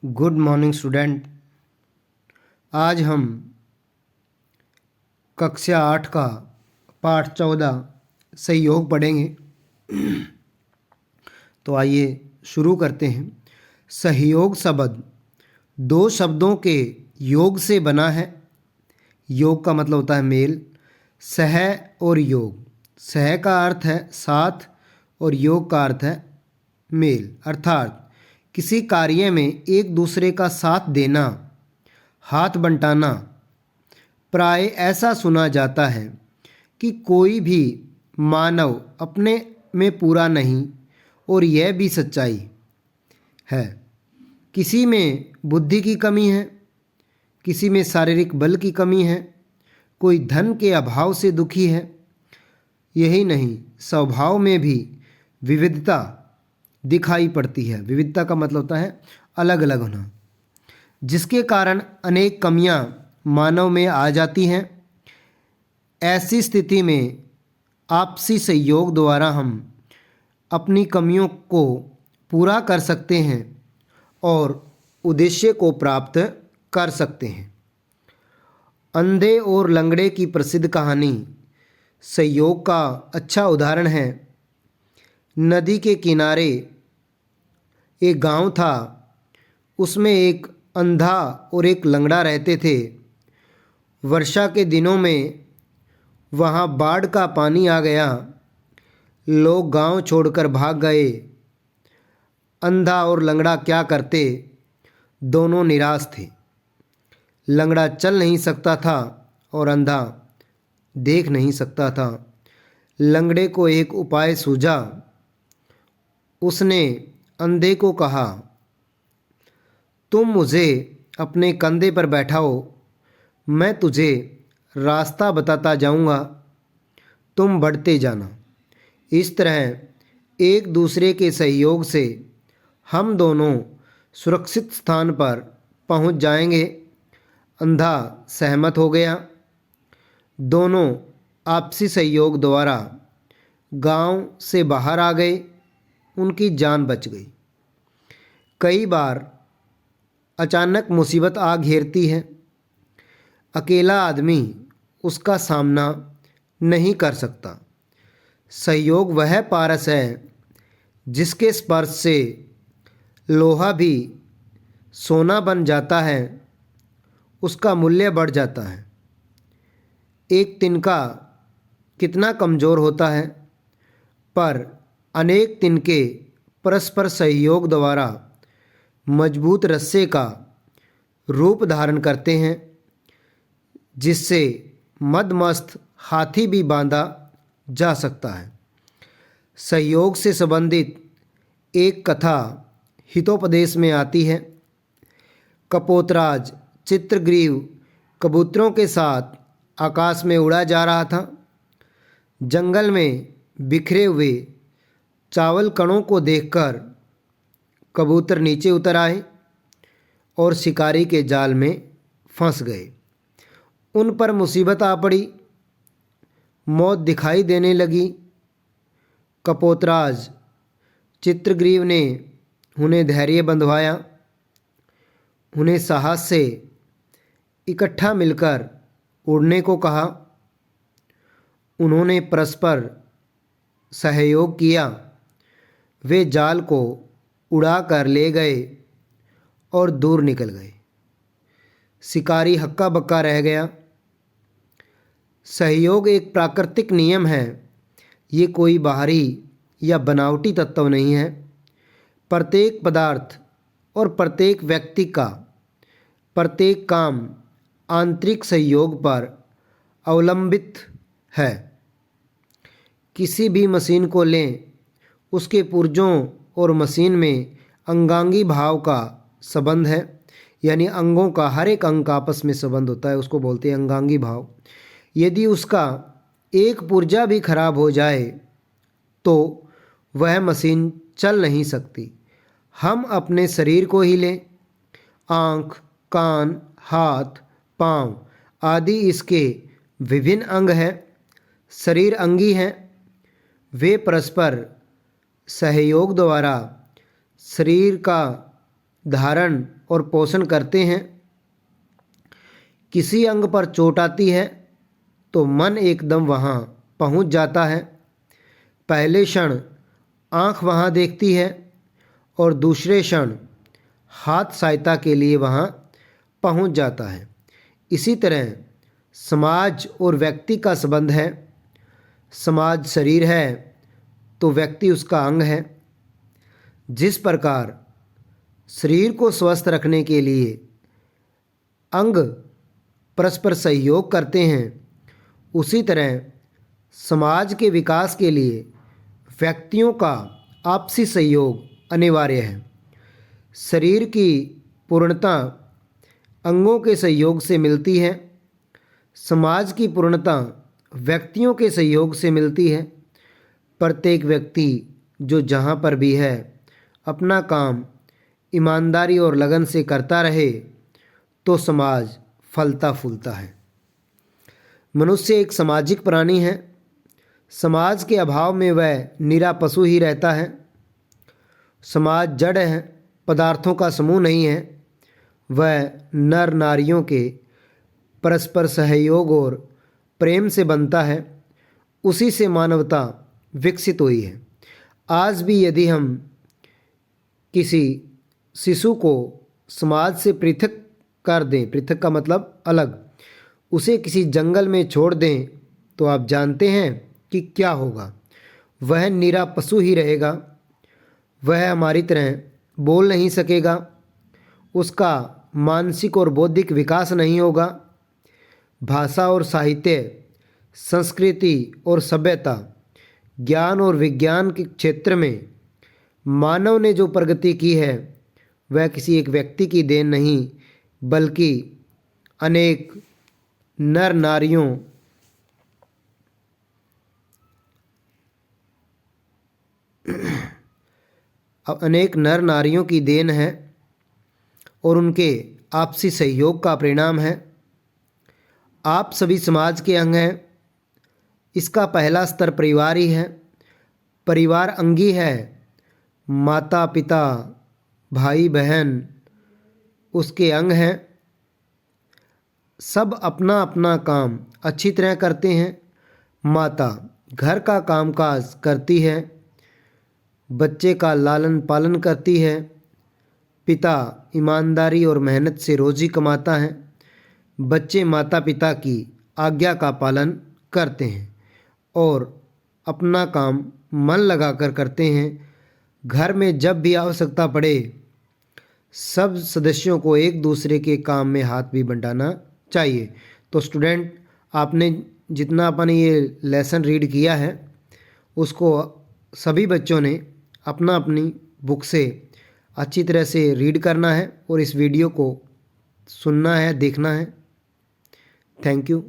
Good morning student. आज हम कक्षा 8 का पाठ 14 सहयोग पढ़ेंगे। तो आइए शुरू करते हैं। सहयोग शब्द दो शब्दों के योग से बना है। योग का मतलब होता है मेल। सह और योग, सह का अर्थ है साथ और योग का अर्थ है मेल, अर्थात किसी कार्य में एक दूसरे का साथ देना, हाथ बंटाना। प्राय ऐसा सुना जाता है कि कोई भी मानव अपने में पूरा नहीं, और यह भी सच्चाई है। किसी में बुद्धि की कमी है, किसी में शारीरिक बल की कमी है, कोई धन के अभाव से दुखी है। यही नहीं, स्वभाव में भी विविधता दिखाई पड़ती है। विविधता का मतलब होता है अलग अलग होना, जिसके कारण अनेक कमियां मानव में आ जाती हैं। ऐसी स्थिति में आपसी सहयोग द्वारा हम अपनी कमियों को पूरा कर सकते हैं और उद्देश्य को प्राप्त कर सकते हैं। अंधे और लंगड़े की प्रसिद्ध कहानी सहयोग का अच्छा उदाहरण है। नदी के किनारे एक गांव था। उसमें एक अंधा और एक लंगड़ा रहते थे। वर्षा के दिनों में वहां बाढ़ का पानी आ गया। लोग गांव छोड़कर भाग गए। अंधा और लंगड़ा क्या करते? दोनों निराश थे। लंगड़ा चल नहीं सकता था और अंधा देख नहीं सकता था। लंगड़े को एक उपाय सूझा। उसने अंधे को कहा, तुम मुझे अपने कंधे पर बैठाओ, मैं तुझे रास्ता बताता जाऊंगा, तुम बढ़ते जाना। इस तरह एक दूसरे के सहयोग से हम दोनों सुरक्षित स्थान पर पहुंच जाएंगे। अंधा सहमत हो गया। दोनों आपसी सहयोग द्वारा गांव से बाहर आ गए। उनकी जान बच गई। कई बार अचानक मुसीबत आ घेरती है। अकेला आदमी उसका सामना नहीं कर सकता। सहयोग वह पारस है जिसके स्पर्श से लोहा भी सोना बन जाता है, उसका मूल्य बढ़ जाता है। एक तिनका कितना कमज़ोर होता है, पर अनेक तिनके परस्पर सहयोग द्वारा मजबूत रस्से का रूप धारण करते हैं, जिससे मदमस्त हाथी भी बांधा जा सकता है। सहयोग से संबंधित एक कथा हितोपदेश में आती है। कपोतराज चित्रग्रीव कबूतरों के साथ आकाश में उड़ा जा रहा था। जंगल में बिखरे हुए चावल कणों को देखकर कबूतर नीचे उतर आए और शिकारी के जाल में फंस गए। उन पर मुसीबत आ पड़ी। मौत दिखाई देने लगी। कपोतराज चित्रग्रीव ने उन्हें धैर्य बंधवाया, उन्हें साहस से इकट्ठा मिलकर उड़ने को कहा। उन्होंने परस्पर सहयोग किया। वे जाल को उड़ा कर ले गए और दूर निकल गए। शिकारी हक्का बक्का रह गया। सहयोग एक प्राकृतिक नियम है। ये कोई बाहरी या बनावटी तत्व नहीं है। प्रत्येक पदार्थ और प्रत्येक व्यक्ति का प्रत्येक काम आंतरिक सहयोग पर अवलंबित है। किसी भी मशीन को लें, उसके पुर्जों और मशीन में अंगांगी भाव का संबंध है। यानी अंगों का हर एक अंग का आपस में संबंध होता है, उसको बोलते हैं अंगांगी भाव। यदि उसका एक पुर्जा भी खराब हो जाए तो वह मशीन चल नहीं सकती। हम अपने शरीर को ही लें, आँख, कान, हाथ, पाँव आदि इसके विभिन्न अंग हैं। शरीर अंगी हैं। वे परस्पर सहयोग द्वारा शरीर का धारण और पोषण करते हैं। किसी अंग पर चोट आती है तो मन एकदम वहाँ पहुँच जाता है। पहले क्षण आँख वहाँ देखती है और दूसरे क्षण हाथ सहायता के लिए वहाँ पहुँच जाता है। इसी तरह समाज और व्यक्ति का संबंध है। समाज शरीर है तो व्यक्ति उसका अंग है। जिस प्रकार शरीर को स्वस्थ रखने के लिए अंग परस्पर सहयोग करते हैं, उसी तरह समाज के विकास के लिए व्यक्तियों का आपसी सहयोग अनिवार्य है। शरीर की पूर्णता अंगों के सहयोग से मिलती है। समाज की पूर्णता व्यक्तियों के सहयोग से मिलती है। प्रत्येक व्यक्ति जो जहाँ पर भी है अपना काम ईमानदारी और लगन से करता रहे तो समाज फलता फूलता है। मनुष्य एक सामाजिक प्राणी है। समाज के अभाव में वह निरा पशु ही रहता है। समाज जड़ है, पदार्थों का समूह नहीं है। वह नर नारियों के परस्पर सहयोग और प्रेम से बनता है। उसी से मानवता विकसित हुई है। आज भी यदि हम किसी शिशु को समाज से पृथक कर दें, पृथक का मतलब अलग, उसे किसी जंगल में छोड़ दें तो आप जानते हैं कि क्या होगा। वह निरा पशु ही रहेगा। वह हमारी तरह बोल नहीं सकेगा। उसका मानसिक और बौद्धिक विकास नहीं होगा। भाषा और साहित्य, संस्कृति और सभ्यता, ज्ञान और विज्ञान के क्षेत्र में मानव ने जो प्रगति की है वह किसी एक व्यक्ति की देन नहीं बल्कि अनेक नर नारियों की देन है और उनके आपसी सहयोग का परिणाम है। आप सभी समाज के अंग हैं। इसका पहला स्तर परिवार ही है। परिवार अंगी है। माता पिता भाई बहन उसके अंग हैं। सब अपना अपना काम अच्छी तरह करते हैं। माता घर का कामकाज करती है, बच्चे का लालन पालन करती है। पिता ईमानदारी और मेहनत से रोजी कमाता है। बच्चे माता पिता की आज्ञा का पालन करते हैं और अपना काम मन लगाकर करते हैं। घर में जब भी आवश्यकता पड़े सब सदस्यों को एक दूसरे के काम में हाथ भी बंटाना चाहिए। तो स्टूडेंट, आपने जितना अपन ये लेसन रीड किया है उसको सभी बच्चों ने अपना अपनी बुक से अच्छी तरह से रीड करना है और इस वीडियो को सुनना है, देखना है। Thank you.